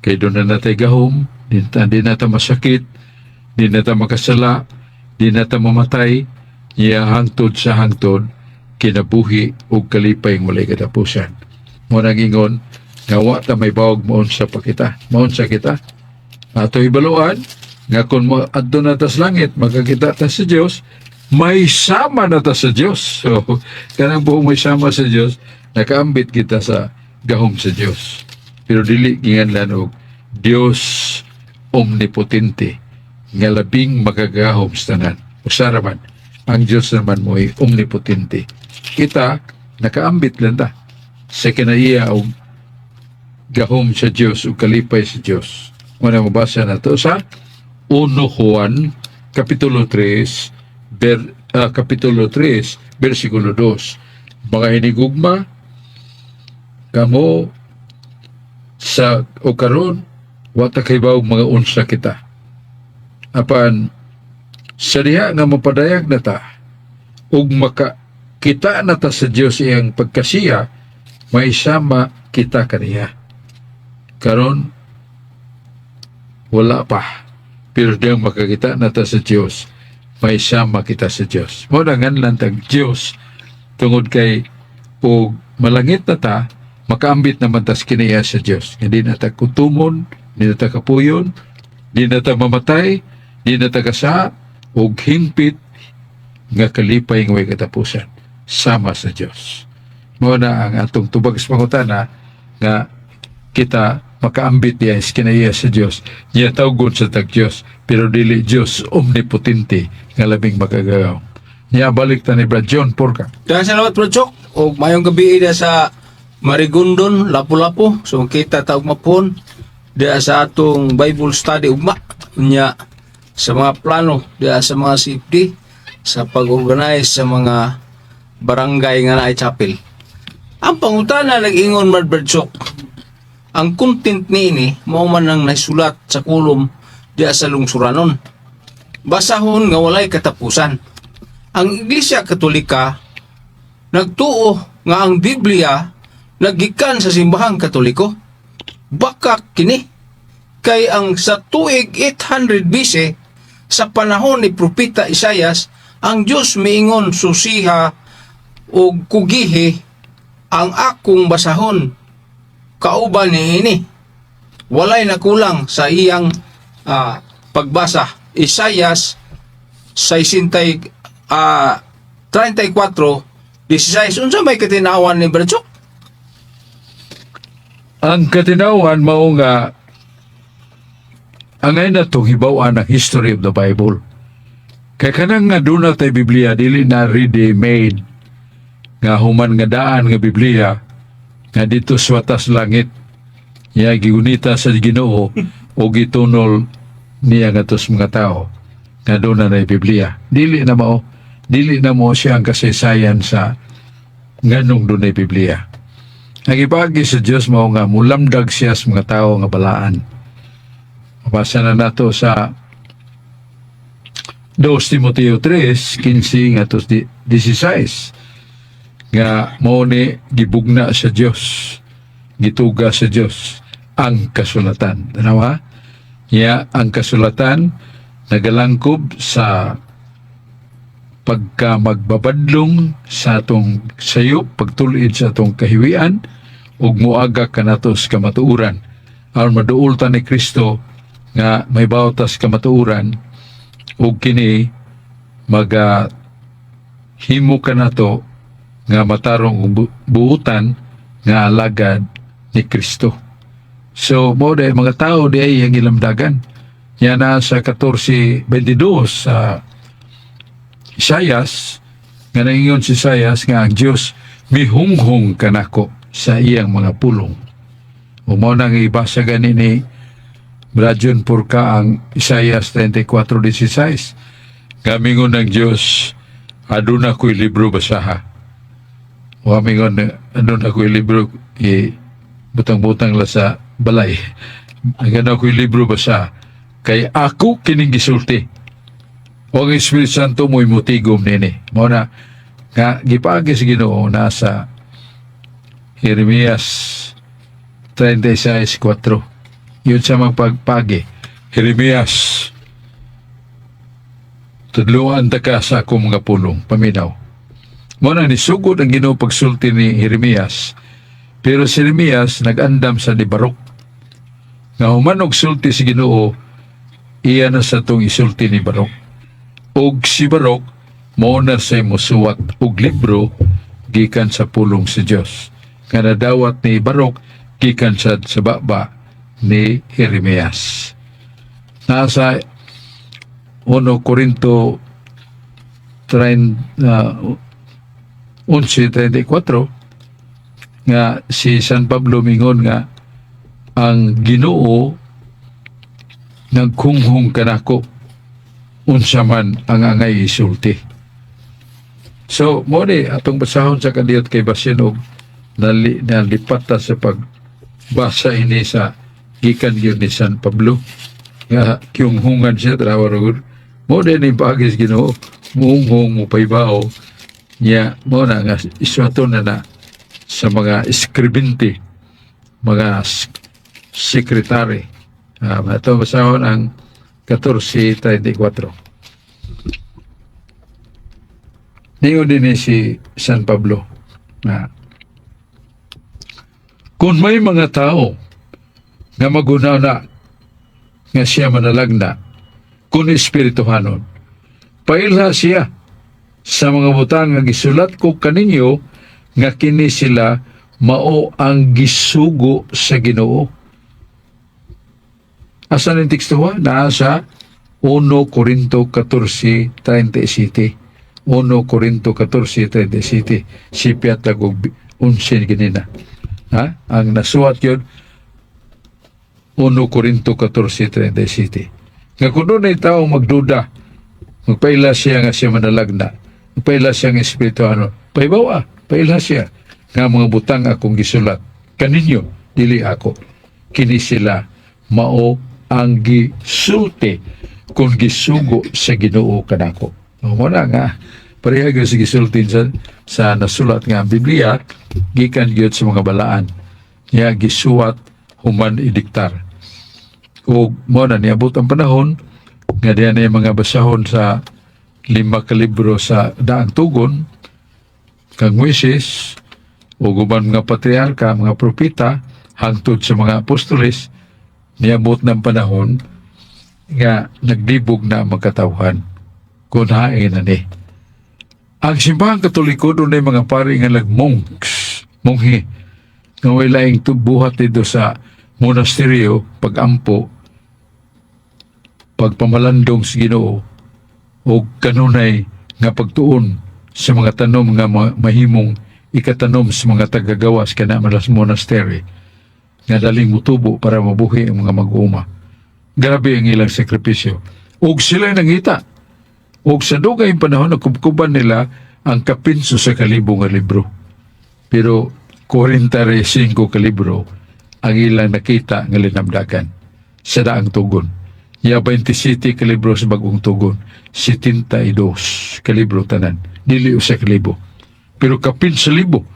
Kaya doon na natay gahom, di na ta masakit, di na ta makasala, di na ta mamatay, niya hangtod sa hangtod, kinabuhi o kalipay ng walay katapusan. Muna ingon, nga wa ta may bawag maunsa pa kita, maunsa kita. Ato ibaluan, nga kung adto na ta sa langit, magkakita ta sa Diyos, may sama na ta sa Diyos. So, kanang buong may sama sa Diyos, nakaambit kita sa gahom sa Diyos. Pero dili ginganlan og Diyos omnipotente, nga labing magagahom sa tanan. Usara man, ang Diyos naman mo ay omnipotente. Kita, nakaambit lang ta sa kinaiya og gahom sa Diyos o kalipay sa Diyos. Muna mabasa na to sa 1 Juan Kapitulo 3, Kapitulo 3, versikulo 2. Mga hinigugma, kamo sa o karon wata kay bawog mga unsa kita. Apan sa diha nga mapadayag na ta ug makakita na ta sa Dios iyang pagkasiya, may sama kita kaniya. Karon wala pa, pero diyang makakita na ta sa Dios, may sama kita sa Dios. Mo dangan lang tag Dios tungod kay o malangit na ta, makaambit naman tas kinaya sa Dios. Hindi na ta kutumon, hindi na ta kapuyon, hindi na ta mamatay, hindi na ta kasa, o hingpit, nga kalipay nga way katapusan sama sa Dios. Mao na ang atong tubag sa pangutana nga kita makaambit diya is kinaiya sa Dios, niya tawgon sa tag Dios, pero dili Dios omnipotente nga labing makagagaw. Niya balik ta ni Brad John Porca. Daghang salamat Brad Chok. O mayong gabi ida sa Marigondon, Lapu-Lapu. So kita taog mapon diya sa atong Bible study ugma nya sa mga plano diya sa mga safety sa pag-organize sa mga barangay nga naay chapel. Ang pangutana nag-ingon Brad Chok, ang content niini mao man ang naisulat sa kolom diya sa lungsuranon. Basahon nga walay katapusan. Ang Iglesia Katolika nagtuo nga ang Biblia nagikan sa simbahang Katoliko. Baka kini kay ang sa tuig 800 BC sa panahon ni Propeta Isaias, ang Dios miingon susiha o kugihi ang akong basahon kauban niini. Walay nakulang sa iyang pagbasa. Isaias 34:16. Unsa may katinawan ni Brad Chok? Ang katinawan mao nga angay na itong hibawan ang history of the Bible. Kaya kanang nga doon na tayo Biblia, dili na ready-made nga human nga daan nga Biblia nga dito sa watas langit niya gigunita sa Ginoo o gitunol niya nga tos mga tao nga doon na Biblia. Dili na mo siya ang kasaysayan sa nganong doon na Biblia. Ang ibagi sa Diyos mao nga mulamdag siya sa mga tao nga balaan. Mabasa na nato sa 2 Timoteo 3:15 nga tos 16 nga mao ni gibugna sa Dios, gituga sa Dios ang kasulatan. Tanawa? Ya, ang kasulatan nagalangkob sa pagka magbabadlong sa atong sayop, pagtulid sa atong kahiwian ug moaga kanatos kamatuuran. Aron maduol ta ni Kristo nga may bawtas kamatuuran ug kini himo kanato nga matarong buutan nga alagad ni Kristo. So, mo day mga tao di ay ang ilamdagan. Yan na sa 14:22 sa Isaias, nga naingon si Isaias nga ang Diyos mihunghong kanako sa iyang mga pulong. O mo nang ibasa gani ni Brajon Porca ang Isaias 34:16. Kamingon ng Diyos, aduna ko'y libro basaha. O amingon, aduna ko'y libro butang-butang la sa balay. Ang gana ko'y libro basa kay ako kining gisulti. O ang Espiritu Santo mo'y mutigom nini. Mo na nga gipagi sa Ginoo nasa Jeremias 36:4. Yun sa magpagpagi. Jeremias, tudluan ta ka sa akong mga pulong, paminaw. Mo na nisugod ang Ginoo pagsulti ni Jeremias. Pero si Jeremias nag-andam sa ni Barok. Nga human og sulti si Ginoo, iya na sa tong isulti ni Barok. Og si Barok, mo na sa musuwat og libro gikan sa pulong si Dios. Nga nadawat ni Barok gikan sa baba ni Jeremias. Nasa 1 Corinto 11:34 nga si San Pablo mingon nga ang Ginoo nagkunghong kanako unsa man ang angay isulti. So mo ni atong basahon sa kandiot kay basin og nalipat ta sa pagbasa ini sa gikan yun ni San Pablo nga kiunghungan siya trawar mo din ni pagis Ginoo muhunghong mo paybaw niya mo na nga iswato na sa mga eskribente, mga sekretary. Ito basahon ang 14:34. Niyo din si San Pablo na kung may mga tao nga magunaw na nga siya manalagna kung espirituhanon, pailha siya sa mga butang nga gisulat ko kaninyo nga kini sila mao ang gisugo sa Ginoo. Asa ng teksto naa sa 1 Corinto 14:37. 1 Corinto 14:37. Sipyat og 11 ganina. Ha? Ang nasuat yun 1 Corinto 14:37. Nga kuno na tao magduda, magpaila siya nga siya manalagna, magpaila siya nga espirituano, paibawa, paila siya nga mga butang akong gisulat kaninyo, dili ako. Kini sila mao ang gisulti kung gisugo sa Ginoo kanako. Mo na nga pareha gyud sa gisultin sa nasulat nga ang Biblia gikan gyud sa mga balaan. Nya gisuwat human idiktar. O mo na niabot ang panahon nga diyan ay mga basahon sa 5 ka libro sa Daang Tugon kang Moises o guban mga patriarka, mga propeta hangtod sa mga apostoles, niabot ng panahon nga nagdibog na ang magkatawhan kung hain na ni. Ang simbahang Katoliko doon ay mga pari nga monks, monghe, nga walaing buhat dito sa monasteryo, pagampo, pagpamalandong sa Ginoo, o kanunay nga pagtuon sa mga tanom nga mahimong ikatanom sa mga tagagawas kana malas monastery nga daling mutubo para mabuhi ang mga mag-uuma. Grabe ang ilang sakripisyo. Og sila nangita. Og sa dugay panahon nagkubkuban nila ang kapinso sa kalibo nga libro. Pero 45 ka libro ang ilang nakita nga linamdagan sa Daang Tugon. Ya 27 ka libro sa Bagong Tugon, 72 ka libro tanan, dili usa ka libo. Pero kapin sa libo.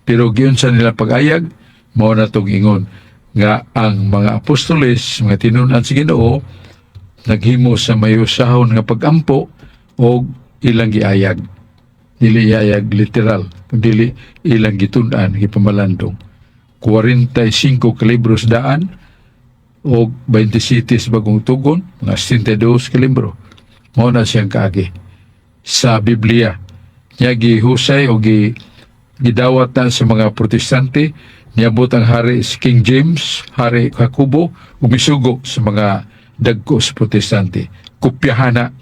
Pero giyon sa nila pag-ayag, mao na tong ingon nga ang mga apostoles, mga tinunan sa Ginoo, naghimo sa mayusahon nga pagampo o ilang giayag. Dili iayag literal, dili ilang gitun-an, gipamalandong. 45 ka libro sa daan, o 27 sa Bagong Tugon, mga 72 ka libro. Mao na siyang kaagi sa Biblia. Niya gihusay o gidawat na sa mga protestante, niabot ang hari King James, hari Jacobo, umisugo sa mga dagko sa protestante. Kopyahan na.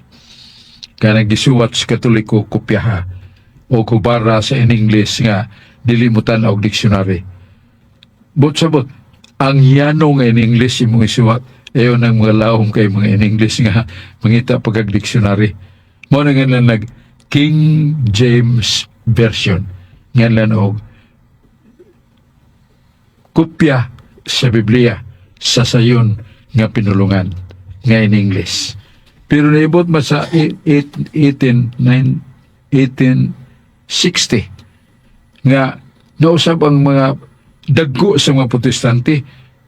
Kaya gisuwat sa Katoliko, kopyaha. O kubara sa in English nga, dilimutan og dictionary. But sabot, ang yanong in English imong isuwat, ayon ang mga laong kay mga in English nga, mangita pagag dictionary. Mo na nga lang King James Version. Nga lang og kopya sa Biblia sa sayon nga pinulungan nga in English. Pero naibot man sa 1860 nga nausab ang mga dagko sa mga protestante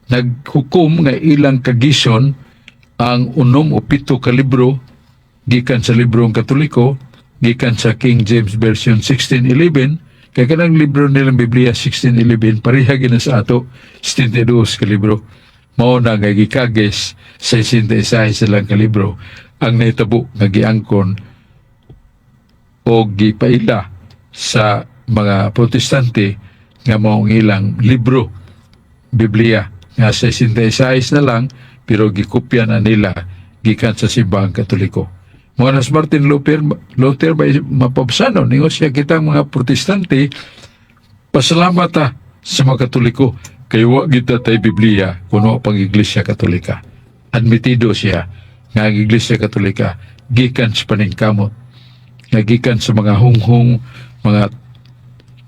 naghukom nga ilang kagison ang 6 o 7 ka libro gikan sa librong Katoliko, gikan sa King James Version 1611. Kaya kanang libro nilang Biblia 1611 pareha gina sa ato 72 ka libro. Mao na nga gikages sa 66 silang ka libro ang nahitabo nga giangkon o gipaila sa mga protestante nga maong ilang libro Biblia nga 66 na lang pero gikopya na nila gikan sa simbahang Katoliko. Monas Martin Luther ba mapabsano ningo siya kitang mga protestante pasalamat sa mga Katoliko kay wa kita tay Biblia kuno pang Iglesia Katolika. Admitido siya nga ang Iglesia Katolika gikan sa paningkamot nga gikan sa mga hunghong mga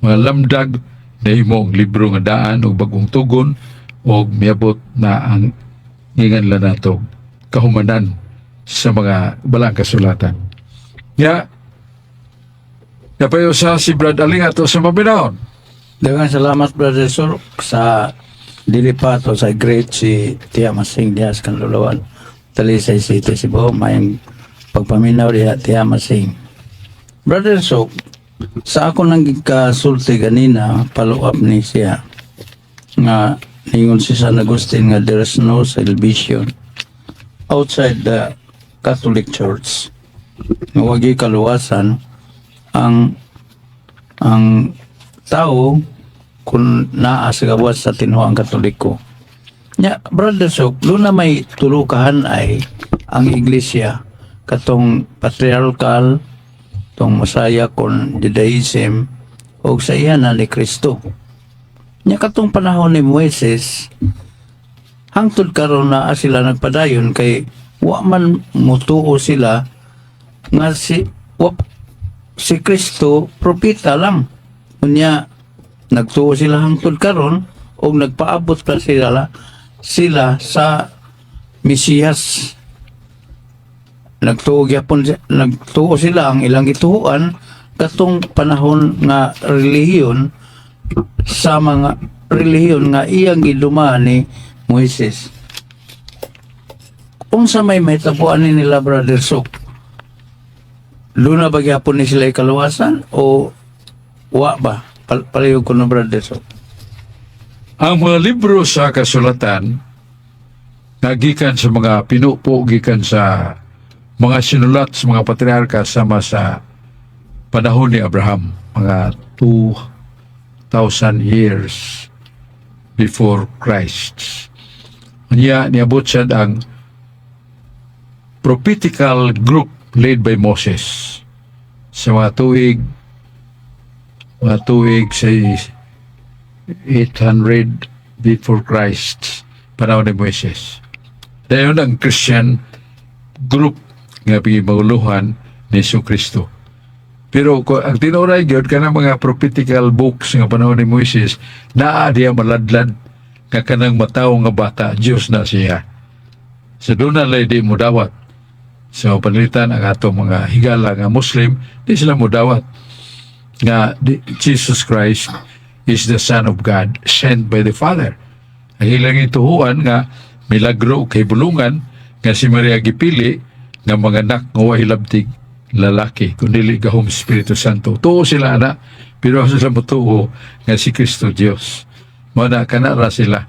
lamdag na himong libro nga daan o Bagong Tugon o miabot na ang nginganlan nato kahumanan sa mga balang kasulatan. Napayo sa si Brad Aling ato sa mabinaon. Daghang salamat, Brother Sur, sa dilipato sa great si Tia Masing Diaz Kanlulawan. Talisay City, Cebu, mayang pagpaminaw diha Tia Masing. Brother Sur, sa ako nang kasulti ganina, follow up ni siya nga ningon si San Agustin nga there is no salvation outside the Catholic Church. Nga wagi kaluwasan ang tao kung naa sa gawas sa tinuang katoliko. Nya, Brother Sok, doon na may tulukahan ay ang iglesia katong patriarchal, tong Messiah kon Judaism o sa iya na ni Kristo. Nya katong panahon ni Moises, hangtod karon na sila nagpadayon kay wa man mutuo sila nga si Kristo propeta lang. Unya nagtuo sila hangtod karon o nagpaabot pa sila sa Mesiyas. Nagtuo sila ang ilang gituuan katong panahon nga relihiyon sa mga relihiyon nga iyang gidumaan ni Moises. Unsa may tapuan ni nila, Brother Sok? Luna ba gyapon ni sila ikaluwasan o wa ba? Palihog ko na, Brother Sok. Ang mga libro sa kasulatan nagikan sa mga pinupo, gikan sa mga sinulat sa mga patriarka sama sa panahon ni Abraham, mga 2,000 years before Christ. Niya niabot siya ang prophetical group led by Moses sa mga tuig sa 800 before Christ, panahon ni Moses. Dayon ang Christian group nga pinauluhan ni Yesu Kristo. Pero ang tinuray gyud kanang mga prophetical books nga panahon ni Moises, naa diya maladlad nga kanang mataw nga bata, Diyos na siya. Sa doon na di mo dawat. So panalitan ang atong mga higala nga Muslim, di sila mo dawat nga Jesus Christ is the Son of God sent by the Father. Ang ilang ituhuan nga milagro kay bulungan nga si Maria gipili nga mga anak nga wa hilabtig lalaki kundi gahom Espiritu Santo. Tuo sila na pero sila motuo nga si Kristo Dios. Mao na kanara sila.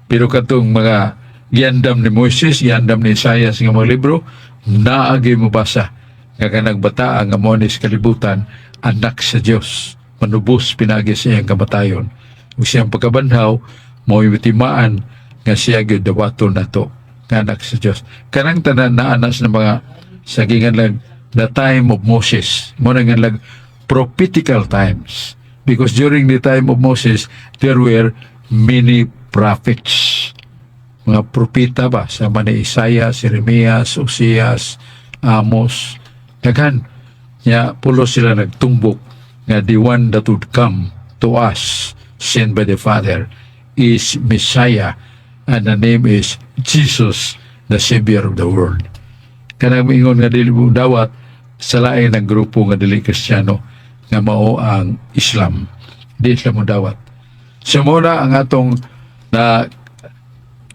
Pero katong mga giandam ni Moises, giandam ni Isaiah nga mga libro, naagi mo basa nga kanang bata nga mo ni kalibutan anak sa Dios. Manubos pinagi siya ang kamatayon. Ug siyang pagkabanhaw mo timaan nga siya gyud dawaton nato nga anak sa Dios. Kanang tanan na anas ng mga sagingan lang the time of Moses. Mo na nga lang prophetical times. Because during the time of Moses, there were many prophets. Mga propeta ba? Sama ni Isaiah, Jeremias, Osias, Amos. Daghan. Nya pulo sila nagtumbok nga the one that would come to us, sent by the Father, is Messiah, and the name is Jesus, the Savior of the world. Kanang mingon nga dili mo dawat sa lain ng grupo nga dili Kristiyano nga mao ang Islam. Di sila mo dawat. Sumuna ang atong na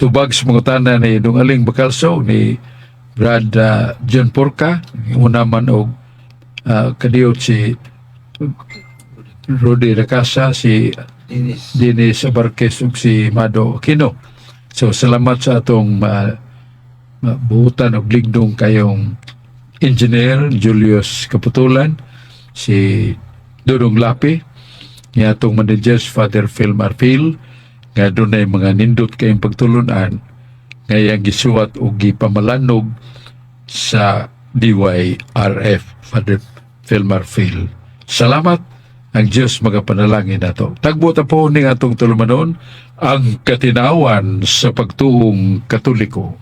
tubag sa mga tanan ni Dungaling Bakalso ni Brad John Porca, una man og kadiyot si Rudy Racasa, si Dennis Abarquez ug si Mado Aquino. So salamat sa atong buhutan og ligdong kayong engineer Julius Kaputulan, si Dudong Lapi, nga atong managers Father Phil Marfil, nga dunay mga nindot kayong pagtulunan nga yang gisuwat og gipamalanog sa DYRF Father Phil Marfil. Salamat, ang Diyos magapanalangin nato. Tagbo ta po ning atong tulumanon ang katinawan sa pagtuong Katoliko.